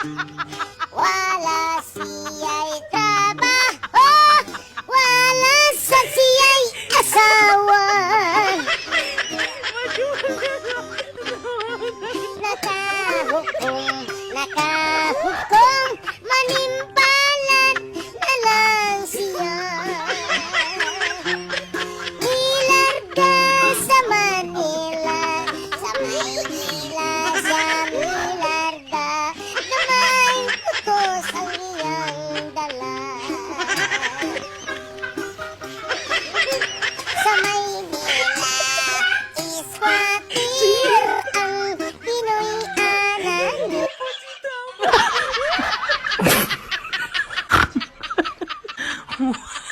Wala siya'y trabaho, wala sa siya'y asawa. Nakahukom, manimpalat na lang siya. Nilarga sa Manila, sa Maynila siya nilarga, na may putos ang iyang dala. Sa Maynila, iswatir ang Pinoy anak. Wow.